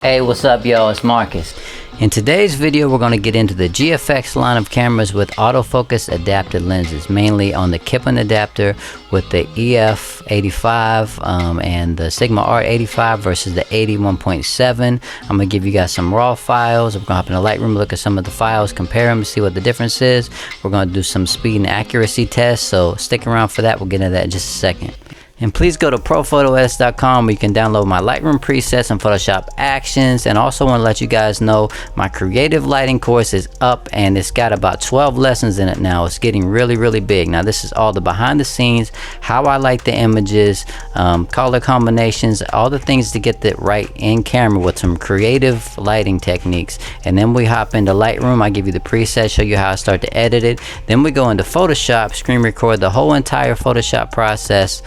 Hey, what's up y'all, it's Marcus. In today's video we're going to get into the GFX line of cameras with autofocus adapted lenses, mainly on the Kipon adapter with the EF85 and the Sigma R85 versus the 80mm 1.7. I'm going to give you guys some raw files. I'm going to hop in the Lightroom, look at some of the files, compare them, see what the difference is. We're going to do some speed and accuracy tests, so stick around for that. We'll get into that in just a second. And please go to ProPhotoEdits.com where you can download my Lightroom presets and Photoshop actions. And also want to let you guys know my creative lighting course is up and it's got about 12 lessons in it now. It's getting really big. Now this is all the behind the scenes, how I light the images, color combinations, all the things to get that right in camera with some creative lighting techniques. And then we hop into Lightroom. I give you the presets, show you how I start to edit it. Then we go into Photoshop, screen record the whole entire Photoshop process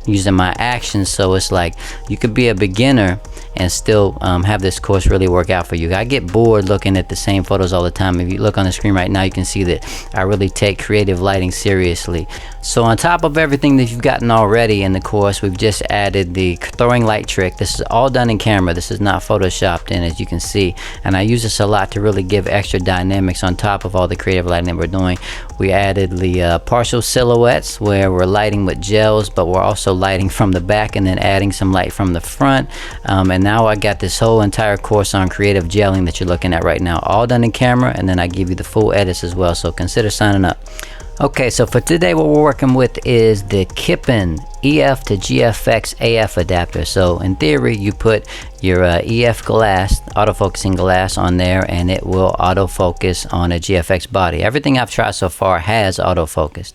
using my actions. So it's like you could be a beginner and still have this course really work out for you. I get bored looking at the same photos all the time. If you look on the screen right now, you can see that I really take creative lighting seriously. So on top of everything that you've gotten already in the course, we've just added the throwing light trick. This is all done in camera. This is not photoshopped in, as you can see, and I use this a lot to really give extra dynamics on top of all the creative lighting that we're doing. We added the partial silhouettes where we're lighting with gels, but we're also lighting from the back and then adding some light from the front. And now I got this whole entire course on creative gelling that you're looking at right now, all done in camera, and then I give you the full edits as well, so consider signing up. Okay, so for today what we're working with is the Kipon EF to GFX AF adapter. So in theory you put your EF glass, autofocusing glass on there, and it will autofocus on a GFX body. Everything I've tried so far has autofocused,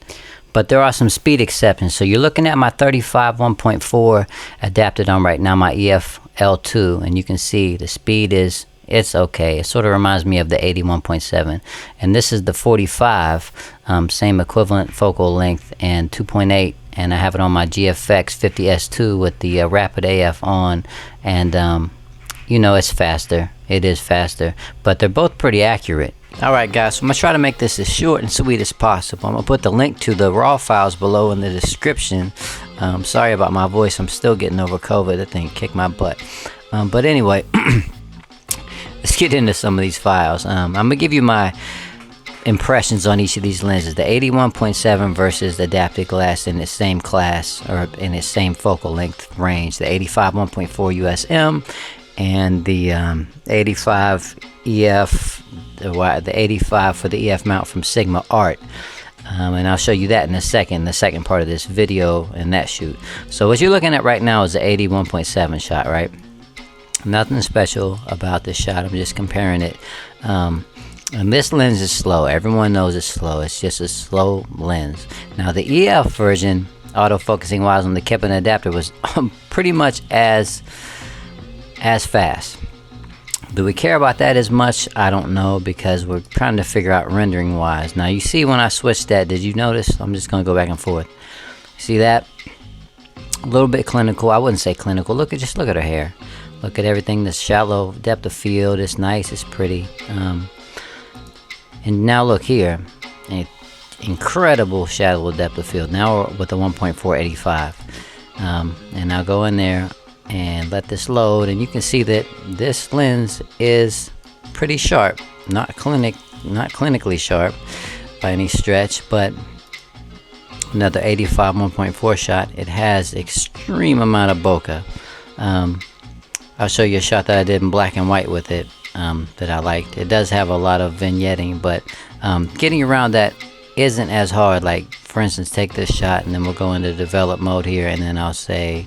but there are some speed exceptions. So you're looking at my 35 1.4 adapted on right now, my EF L2, and you can see the speed is, it's okay. It sort of reminds me of the 80mm 1.7, and this is the 45, same equivalent focal length and 2.8, and I have it on my GFX 50sii with the rapid AF on, and you know, it's faster. It is faster, but they're both pretty accurate. Alright guys, so I'm going to try to make this as short and sweet as possible. I'm going to put the link to the raw files below in the description. Sorry about my voice, I'm still getting over COVID. That thing kicked my butt. But anyway, let's get into some of these files. I'm going to give you my impressions on each of these lenses. The 81 1.7 versus adapted glass in its same class, or in its same focal length range. The 85 1.4 USM and the 85 EF, the 85 for the EF mount from Sigma Art. And I'll show you that in a second, the second part of this video and that shoot. So what you're looking at right now is the 81 1.7 shot, right? Nothing special about this shot, I'm just comparing it. And this lens is slow. Everyone knows it's slow. It's just a slow lens. Now the EF version, autofocusing wise on the Kipon adapter, was pretty much as fast. Do we care about that as much? I don't know, because we're trying to figure out rendering wise. Now you see when I switched that, did you notice? I'm just going to go back and forth. See that? A little bit clinical. I wouldn't say clinical. Just look at her hair. Look at everything. This shallow depth of field. It's nice. It's pretty. And now look here. Incredible shallow depth of field. Now we're with the 1.485. And I'll go in there and let this load, and you can see that this lens is pretty sharp. Not clinically sharp by any stretch, but another 85 1.4 shot. It has extreme amount of bokeh. I'll show you a shot that I did in black and white with it that I liked. It does have a lot of vignetting, but getting around that isn't as hard. Like for instance, take this shot and then we'll go into develop mode here, and then I'll say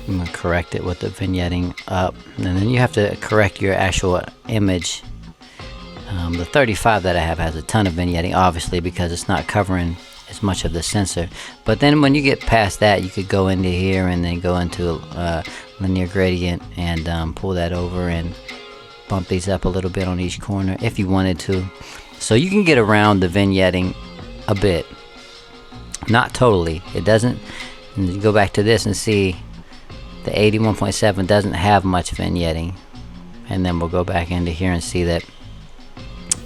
I'm going to correct it with the vignetting up, and then you have to correct your actual image. The 35 that I have has a ton of vignetting, obviously, because it's not covering as much of the sensor. But then when you get past that, you could go into here and then go into linear gradient and pull that over and bump these up a little bit on each corner if you wanted to. So you can get around the vignetting a bit. Not totally. It doesn't. And you go back to this and see the 81 1.7 doesn't have much vignetting, and then we'll go back into here and see that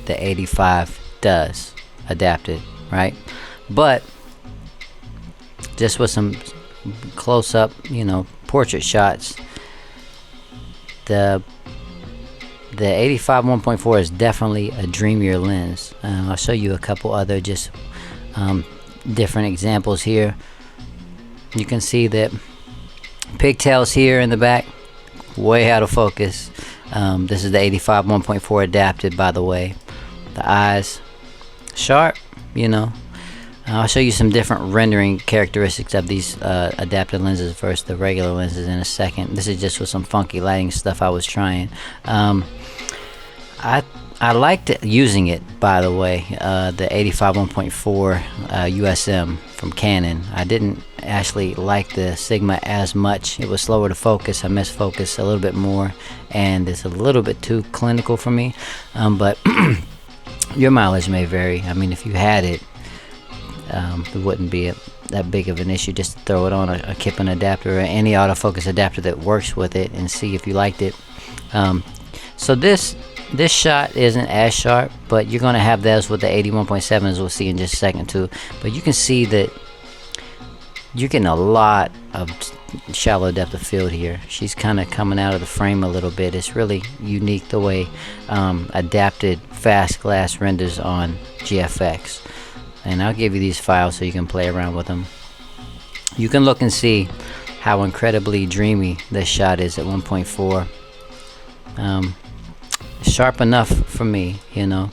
the 85 does adapted, right? But just with some close-up, you know, portrait shots, the 85 1.4 is definitely a dreamier lens. I'll show you a couple other just different examples here. You can see that pigtails here in the back, way out of focus. This is the 85 1.4 adapted, by the way. The eyes sharp, you know. I'll show you some different rendering characteristics of these adapted lenses first, the regular lenses in a second. This is just with some funky lighting stuff I was trying. I liked using it, by the way, the 85 1.4 USM from Canon. I didn't actually like the Sigma as much. It was slower to focus. I missed focus a little bit more, and it's a little bit too clinical for me. But your mileage may vary. I mean, if you had it, it wouldn't be that big of an issue just to throw it on a Kipon adapter or any autofocus adapter that works with it and see if you liked it. So this shot isn't as sharp, but you're gonna have those with the 81.7s. We'll see in just a second too. But you can see that you're getting a lot of shallow depth of field here. She's kind of coming out of the frame a little bit. It's really unique the way adapted fast glass renders on GFX. And I'll give you these files so you can play around with them. You can look and see how incredibly dreamy this shot is at 1.4. Sharp enough for me, you know.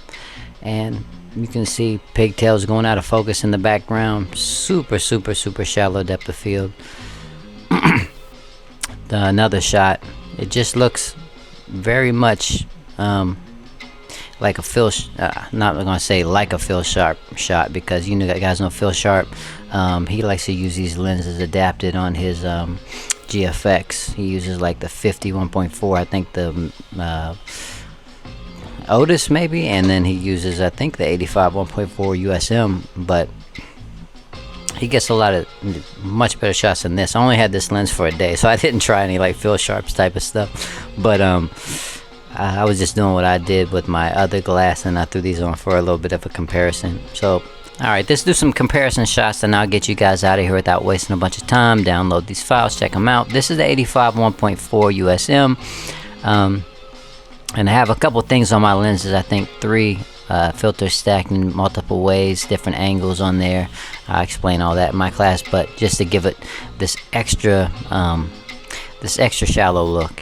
And you can see pigtails going out of focus in the background. Super shallow depth of field. Another shot, it just looks very much like a Phil, not gonna say like a Phil Sharp shot, because you guys know Phil Sharp. He likes to use these lenses adapted on his GFX. He uses like the 50 1.4, I think the Otis maybe, and then he uses I think the 85 1.4 USM, but he gets a lot of much better shots than this. I only had this lens for a day, so I didn't try any like Phil Sharp's type of stuff, but I was just doing what I did with my other glass, and I threw these on for a little bit of a comparison. So alright, let's do some comparison shots, and I'll get you guys out of here without wasting a bunch of time. Download these files, check them out. This is the 85 1.4 USM, and I have a couple things on my lenses. I think 3 filters stacked in multiple ways, different angles on there. I'll explain all that in my class, but just to give it this extra shallow look.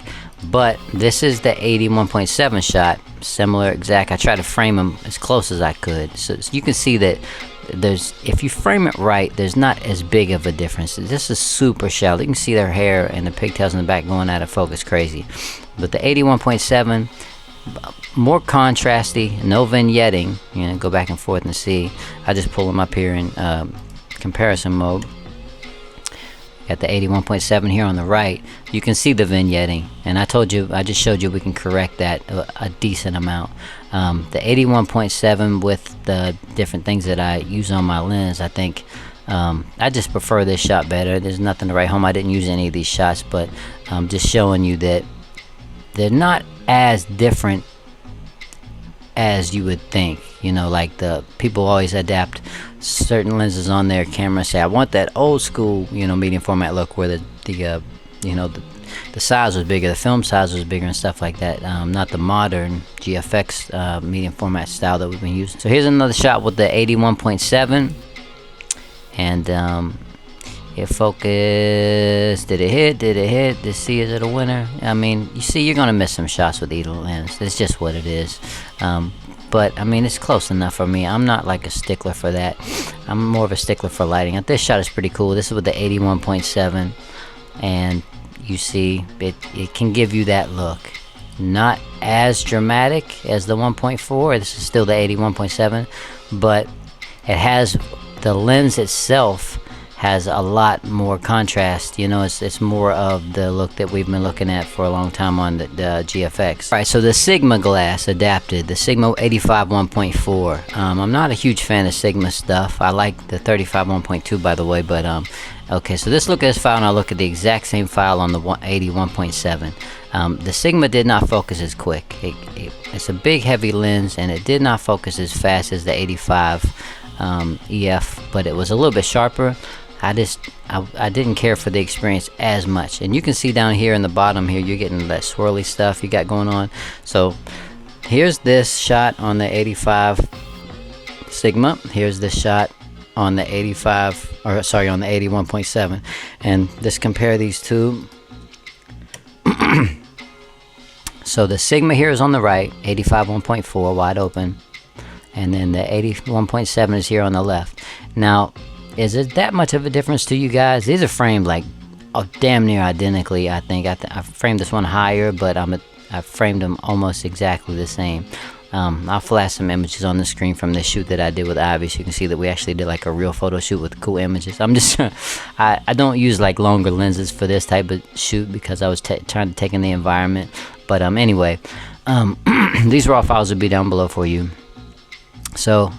But this is the 81.7 shot, similar exact. I tried to frame them as close as I could, so you can see that if you frame it right, there's not as big of a difference. This is super shallow. You can see their hair and the pigtails in the back going out of focus crazy. But the 81.7, more contrasty, no vignetting. You know, go back and forth and see. I just pull them up here in comparison mode. Got the 81.7 here on the right. You can see the vignetting, and I just showed you we can correct that a decent amount. The 81.7 with the different things that I use on my lens, I think I just prefer this shot better. There's nothing to write home. I didn't use any of these shots, but just showing you that they're not as different as you would think. You know, like the people always adapt certain lenses on their camera, say I want that old school, you know, medium format look where the size was bigger, the film size was bigger and stuff like that. Not the modern GFX medium format style that we've been using. So here's another shot with the 81.7, and it focused. Did it hit? Did it hit? Did see, is it a winner? I mean, you see, you're gonna miss some shots with either lens. It's just what it is. But I mean, it's close enough for me. I'm not like a stickler for that. I'm more of a stickler for lighting. This shot is pretty cool. This is with the 81.7, and you see it can give you that look. Not as dramatic as the 1.4. This is still the 81.7, but it has, the lens itself has a lot more contrast. You know, it's more of the look that we've been looking at for a long time on the GFX. Alright, so the Sigma glass adapted, the Sigma 85 1.4. I'm not a huge fan of Sigma stuff. I like the 35 1.2, by the way, but okay, so let's look at this file, and I'll look at the exact same file on the 81.7. The Sigma did not focus as quick. It's a big heavy lens, and it did not focus as fast as the 85 EF, but it was a little bit sharper. I didn't care for the experience as much. And you can see down here in the bottom here, you're getting that swirly stuff you got going on. So here's this shot on the 85 Sigma. Here's this shot on the 85, or sorry, on the 81.7, and just compare these two. So the Sigma here is on the right, 85 1.4 wide open, and then the 81.7 is here on the left. Now, is it that much of a difference to you guys? These are framed like damn near identically. I think I framed this one higher, but I framed them almost exactly the same. I'll flash some images on the screen from the shoot that I did with Ivy, so you can see that we actually did like a real photo shoot with cool images. I'm just I don't use like longer lenses for this type of shoot because I was trying to take in the environment. But anyway, these raw files will be down below for you. So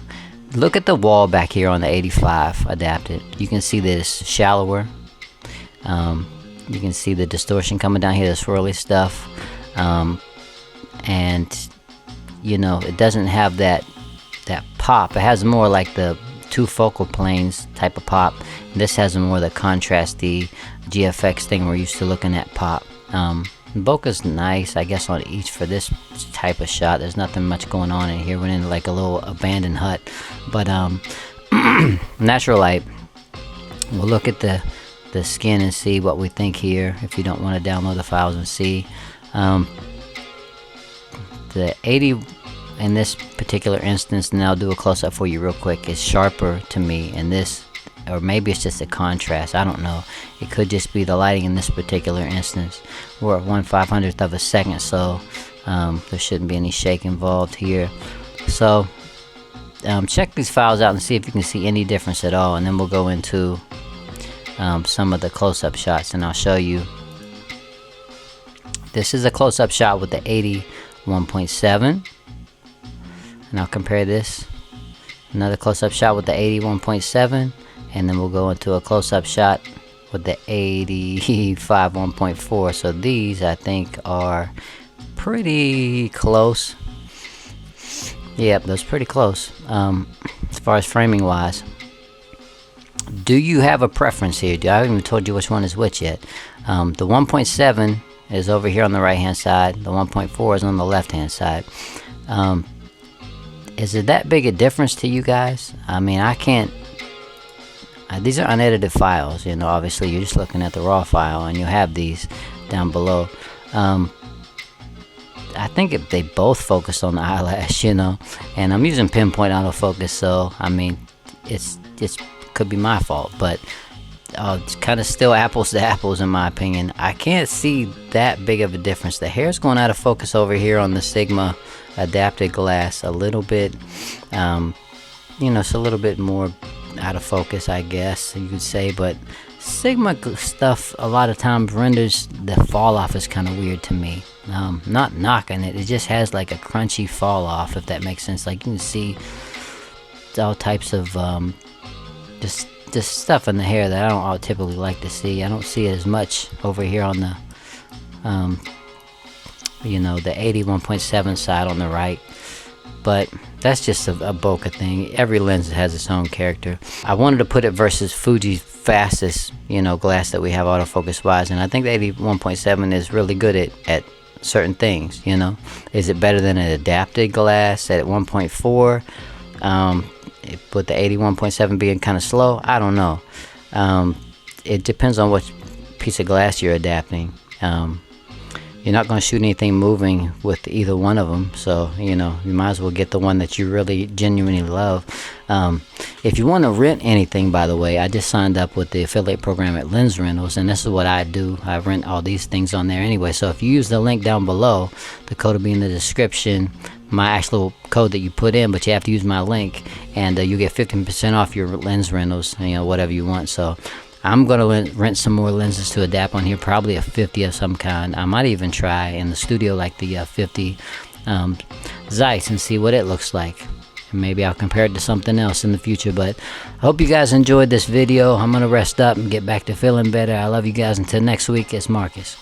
look at the wall back here on the 85 adapted. You can see this shallower. You can see the distortion coming down here, the swirly stuff, and you know, it doesn't have that pop. It has more like the two focal planes type of pop. This has more the contrasty GFX thing we're used to looking at pop. Bokeh's nice, I guess, on each for this type of shot. There's nothing much going on in here. We're in like a little abandoned hut. But natural light, we'll look at the skin and see what we think here if you don't want to download the files and see. The 80 in this particular instance, and I'll do a close-up for you real quick, is sharper to me in this, or maybe it's just a contrast, I don't know. It could just be the lighting in this particular instance. We're at 1/500th of a second, so there shouldn't be any shake involved here. So check these files out and see if you can see any difference at all, and then we'll go into some of the close-up shots, and I'll show you. This is a close-up shot with the 81.7, and I'll compare this, another close-up shot with the 81.7, and then we'll go into a close-up shot with the 85 1.4. So these, I think, are pretty close. Yep, that's pretty close as far as framing wise. Do you have a preference here? I haven't even told you which one is which yet. The 1.7 is over here on the right hand side. The 1.4 is on the left hand side. Is it that big a difference to you guys? I mean, I can't. These are unedited files, you know. Obviously, you're just looking at the raw file, and you have these down below. I think if they both focus on the eyelash, you know, and I'm using pinpoint autofocus, so I mean, it's could be my fault, but it's kind of still apples to apples in my opinion. I can't see that big of a difference. The hair's going out of focus over here on the Sigma adapted glass a little bit. You know, it's a little bit more out of focus, I guess you could say, but Sigma stuff a lot of times renders the fall off is kind of weird to me. Not knocking it, it just has like a crunchy fall off, if that makes sense. Like you can see all types of just stuff in the hair that I don't typically like to see. I don't see it as much over here on the you know, the 81.7 side on the right, but that's just a bokeh thing. Every lens has its own character. I wanted to put it versus Fuji's fastest, you know, glass that we have autofocus wise, and I think the 81.7 is really good at certain things, you know. Is it better than an adapted glass at 1.4 with the 81.7 being kind of slow? I don't know. It depends on what piece of glass you're adapting. You're not going to shoot anything moving with either one of them, so you know, you might as well get the one that you really genuinely love. If you want to rent anything, by the way, I just signed up with the affiliate program at Lens Rentals, and this is what I do. I rent all these things on there anyway, so if you use the link down below, the code will be in the description, my actual code that you put in, but you have to use my link, and you get 15% off your lens rentals, you know, whatever you want. So I'm going to rent some more lenses to adapt on here, probably a 50 of some kind. I might even try in the studio like the 50 Zeiss and see what it looks like. And maybe I'll compare it to something else in the future. But I hope you guys enjoyed this video. I'm going to rest up and get back to feeling better. I love you guys. Until next week, it's Marcus.